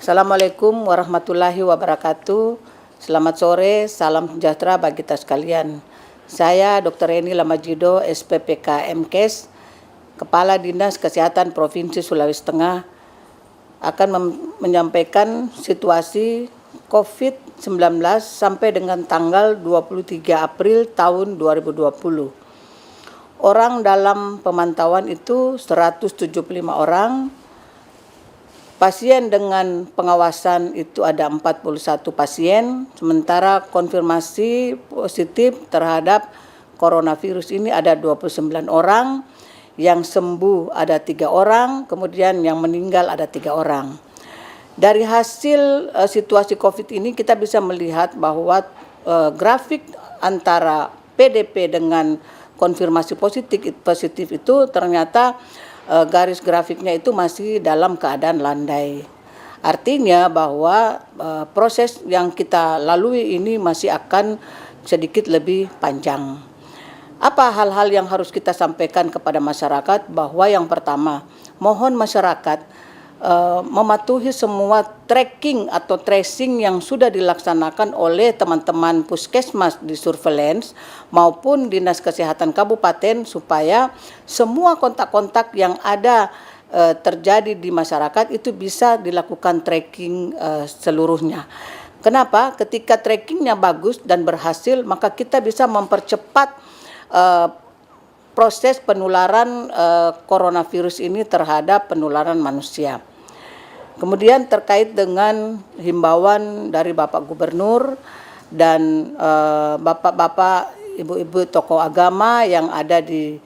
Assalamualaikum warahmatullahi wabarakatuh. Selamat sore, salam sejahtera bagi kita sekalian. Saya Dr. Eni Lamajido, SPPK MKes, Kepala Dinas Kesehatan Provinsi Sulawesi Tengah, akan menyampaikan situasi COVID-19 sampai dengan tanggal 23 April tahun 2020. Orang dalam pemantauan itu 175 orang. Pasien dengan pengawasan itu ada 41 pasien, sementara konfirmasi positif terhadap coronavirus ini ada 29 orang, yang sembuh ada 3 orang, kemudian yang meninggal ada 3 orang. Dari hasil situasi COVID ini kita bisa melihat bahwa grafik antara PDP dengan konfirmasi positif itu ternyata garis grafiknya itu masih dalam keadaan landai. Artinya bahwa proses yang kita lalui ini masih akan sedikit lebih panjang. Apa hal-hal yang harus kita sampaikan kepada masyarakat? Bahwa yang pertama, mohon masyarakat mematuhi semua tracking atau tracing yang sudah dilaksanakan oleh teman-teman puskesmas di surveillance maupun Dinas Kesehatan Kabupaten, supaya semua kontak-kontak yang ada terjadi di masyarakat itu bisa dilakukan tracking seluruhnya. Kenapa? Ketika trackingnya bagus dan berhasil, maka kita bisa mempercepat proses penularan coronavirus ini terhadap penularan manusia. Kemudian terkait dengan himbauan dari Bapak Gubernur dan bapak-bapak, ibu-ibu tokoh agama yang ada di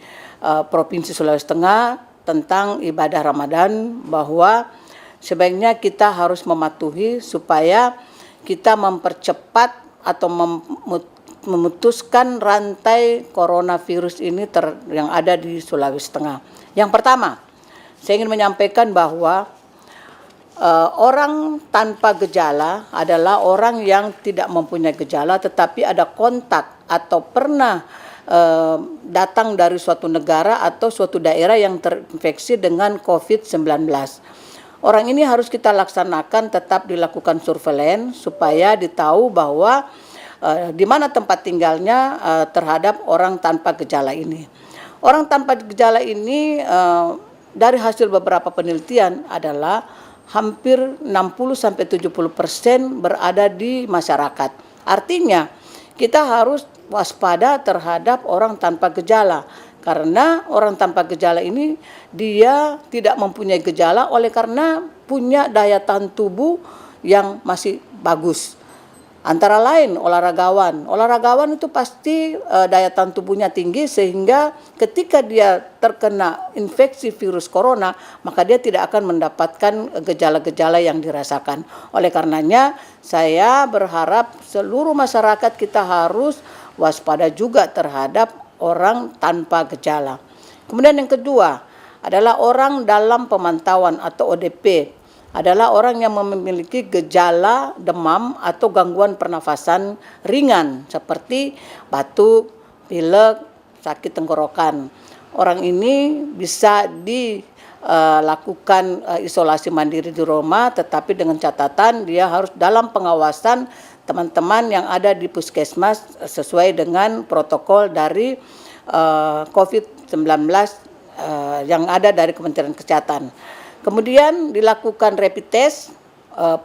Provinsi Sulawesi Tengah tentang ibadah Ramadan, bahwa sebaiknya kita harus mematuhi supaya kita mempercepat atau memutuskan rantai coronavirus ini yang ada di Sulawesi Tengah. Yang pertama, saya ingin menyampaikan bahwa orang tanpa gejala adalah orang yang tidak mempunyai gejala tetapi ada kontak atau pernah datang dari suatu negara atau suatu daerah yang terinfeksi dengan COVID-19. Orang ini harus kita laksanakan tetap dilakukan surveillance supaya ditahu bahwa di mana tempat tinggalnya terhadap orang tanpa gejala ini. Orang tanpa gejala ini dari hasil beberapa penelitian adalah hampir 60-70% berada di masyarakat. Artinya kita harus waspada terhadap orang tanpa gejala, karena orang tanpa gejala ini dia tidak mempunyai gejala oleh karena punya daya tahan tubuh yang masih bagus. Antara lain Olahragawan itu pasti daya tahan tubuhnya tinggi, sehingga ketika dia terkena infeksi virus corona maka dia tidak akan mendapatkan gejala-gejala yang dirasakan. Oleh karenanya saya berharap seluruh masyarakat kita harus waspada juga terhadap orang tanpa gejala. Kemudian yang kedua adalah orang dalam pemantauan atau ODP, adalah orang yang memiliki gejala demam atau gangguan pernafasan ringan seperti batuk, pilek, sakit tenggorokan. Orang ini bisa dilakukan isolasi mandiri di rumah, tetapi dengan catatan dia harus dalam pengawasan teman-teman yang ada di puskesmas sesuai dengan protokol dari COVID-19 yang ada dari Kementerian Kesehatan. Kemudian dilakukan rapid test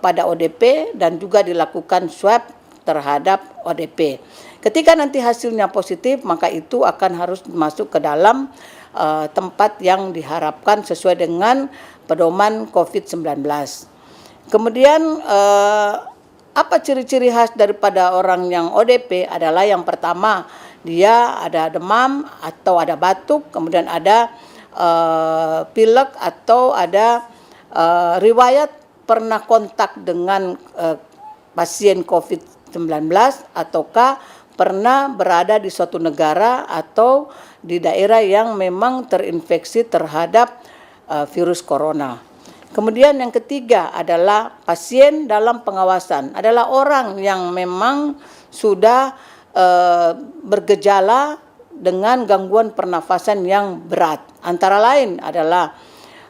pada ODP dan juga dilakukan swab terhadap ODP. Ketika nanti hasilnya positif, maka itu akan harus masuk ke dalam tempat yang diharapkan sesuai dengan pedoman COVID-19. Kemudian apa ciri-ciri khas daripada orang yang ODP adalah yang pertama, dia ada demam atau ada batuk, kemudian ada pilek atau ada riwayat pernah kontak dengan pasien COVID-19 ataukah pernah berada di suatu negara atau di daerah yang memang terinfeksi terhadap virus corona. Kemudian yang ketiga adalah pasien dalam pengawasan, adalah orang yang memang sudah bergejala dengan gangguan pernafasan yang berat. Antara lain adalah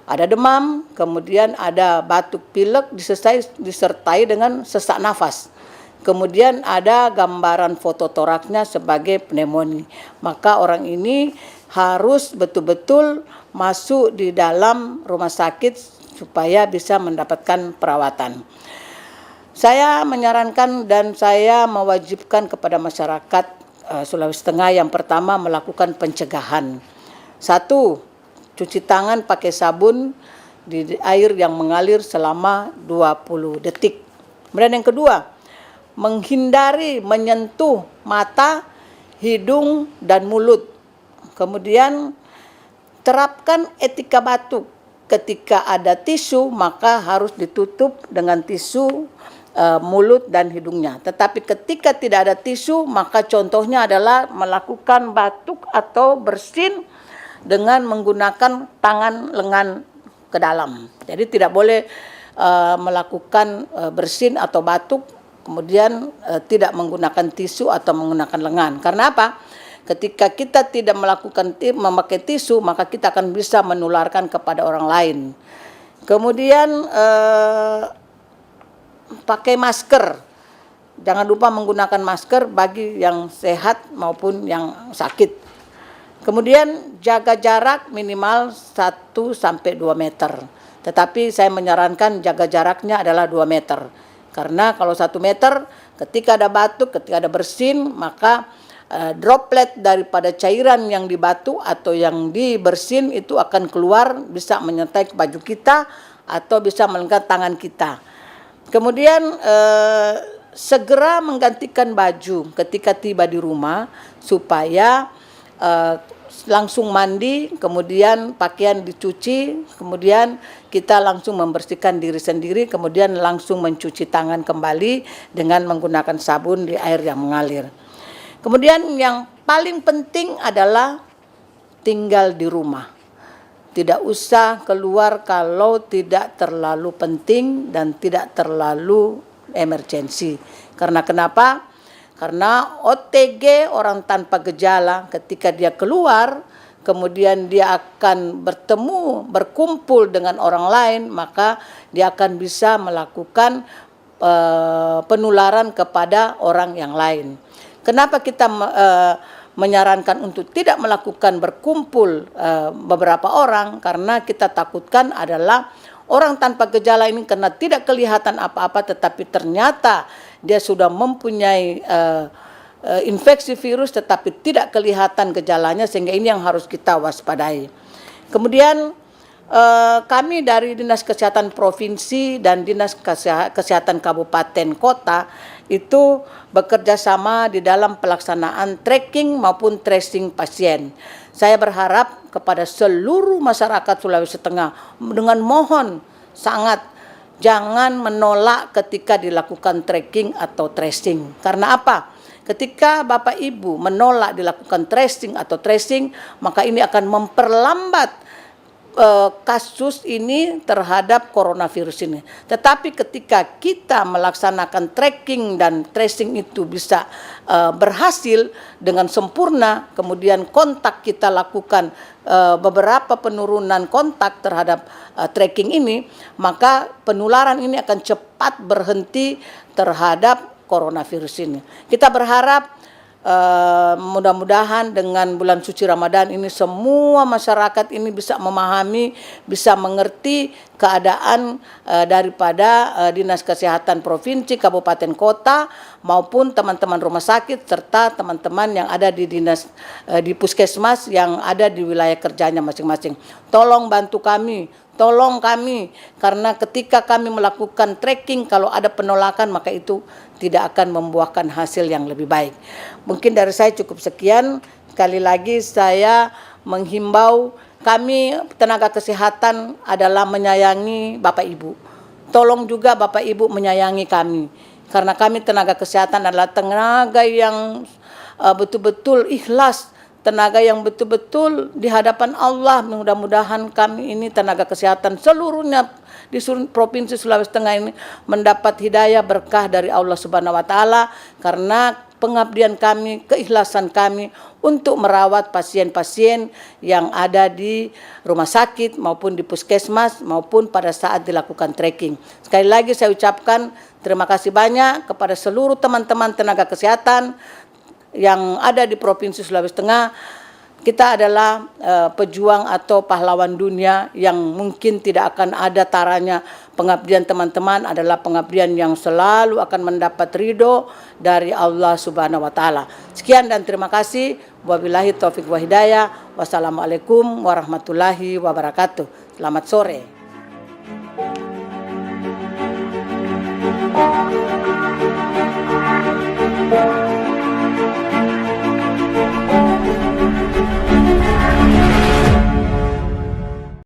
ada demam, kemudian ada batuk pilek disertai dengan sesak nafas. Kemudian ada gambaran foto toraksnya sebagai pneumonia. Maka orang ini harus betul-betul masuk di dalam rumah sakit supaya bisa mendapatkan perawatan. Saya menyarankan dan saya mewajibkan kepada masyarakat Sulawesi Tengah yang pertama melakukan pencegahan. 1, cuci tangan pakai sabun di air yang mengalir selama 20 detik. Kemudian yang kedua, menghindari menyentuh mata, hidung, dan mulut. Kemudian terapkan etika batuk. Ketika ada tisu maka harus ditutup dengan tisu mulut dan hidungnya. Tetapi ketika tidak ada tisu maka contohnya adalah melakukan batuk atau bersin dengan menggunakan tangan lengan ke dalam. Jadi tidak boleh melakukan bersin atau batuk kemudian tidak menggunakan tisu atau menggunakan lengan. Karena apa? Ketika kita tidak memakai tisu, maka kita akan bisa menularkan kepada orang lain. Kemudian pakai masker. Jangan lupa menggunakan masker bagi yang sehat maupun yang sakit. Kemudian jaga jarak minimal 1-2 meter. Tetapi saya menyarankan jaga jaraknya adalah 2 meter. Karena kalau 1 meter ketika ada batuk, ketika ada bersin, maka droplet daripada cairan yang di batuk atau yang di bersin itu akan keluar, bisa menyertai ke baju kita atau bisa melengkap tangan kita. Kemudian segera menggantikan baju ketika tiba di rumah supaya langsung mandi, kemudian pakaian dicuci, kemudian kita langsung membersihkan diri sendiri, kemudian langsung mencuci tangan kembali dengan menggunakan sabun di air yang mengalir. Kemudian yang paling penting adalah tinggal di rumah. Tidak usah keluar kalau tidak terlalu penting dan tidak terlalu emergensi. Karena kenapa? Karena OTG, orang tanpa gejala, ketika dia keluar, kemudian dia akan berkumpul dengan orang lain, maka dia akan bisa melakukan penularan kepada orang yang lain. Kenapa kita menyarankan untuk tidak melakukan berkumpul beberapa orang? Karena kita takutkan adalah orang tanpa gejala ini karena tidak kelihatan apa-apa, tetapi ternyata dia sudah mempunyai infeksi virus tetapi tidak kelihatan gejalanya, sehingga ini yang harus kita waspadai. Kemudian kami dari Dinas Kesehatan Provinsi dan Dinas Kesehatan Kabupaten Kota itu bekerja sama di dalam pelaksanaan tracking maupun tracing pasien. Saya berharap kepada seluruh masyarakat Sulawesi Tengah dengan mohon sangat jangan menolak ketika dilakukan tracking atau tracing. Karena apa? Ketika Bapak Ibu menolak dilakukan tracing atau tracing, maka ini akan memperlambat kasus ini terhadap coronavirus ini. Tetapi ketika kita melaksanakan tracking dan tracing itu bisa berhasil dengan sempurna, kemudian kontak kita lakukan beberapa penurunan kontak terhadap tracking ini, maka penularan ini akan cepat berhenti terhadap coronavirus ini. Kita berharap mudah-mudahan dengan bulan suci Ramadan ini semua masyarakat ini bisa memahami, bisa mengerti keadaan daripada Dinas Kesehatan Provinsi, Kabupaten Kota maupun teman-teman rumah sakit serta teman-teman yang ada di dinas di puskesmas yang ada di wilayah kerjanya masing-masing. Tolong bantu kami. Tolong kami, karena ketika kami melakukan tracking, kalau ada penolakan maka itu tidak akan membuahkan hasil yang lebih baik. Mungkin dari saya cukup sekian. Sekali lagi saya menghimbau, kami tenaga kesehatan adalah menyayangi Bapak Ibu. Tolong juga Bapak Ibu menyayangi kami. Karena kami tenaga kesehatan adalah tenaga yang betul-betul ikhlas, tenaga yang betul-betul di hadapan Allah. Mudah-mudahan kami ini tenaga kesehatan seluruhnya di Provinsi Sulawesi Tengah ini mendapat hidayah berkah dari Allah Subhanahu wa taala, karena pengabdian kami, keikhlasan kami untuk merawat pasien-pasien yang ada di rumah sakit maupun di puskesmas maupun pada saat dilakukan tracking. Sekali lagi saya ucapkan terima kasih banyak kepada seluruh teman-teman tenaga kesehatan yang ada di Provinsi Sulawesi Tengah. Kita adalah pejuang atau pahlawan dunia yang mungkin tidak akan ada taranya. Pengabdian teman-teman adalah pengabdian yang selalu akan mendapat ridho dari Allah Subhanahu wa Ta'ala. Sekian dan terima kasih. Wabillahi taufiq wa hidayah. Wassalamualaikum warahmatullahi wabarakatuh. Selamat sore.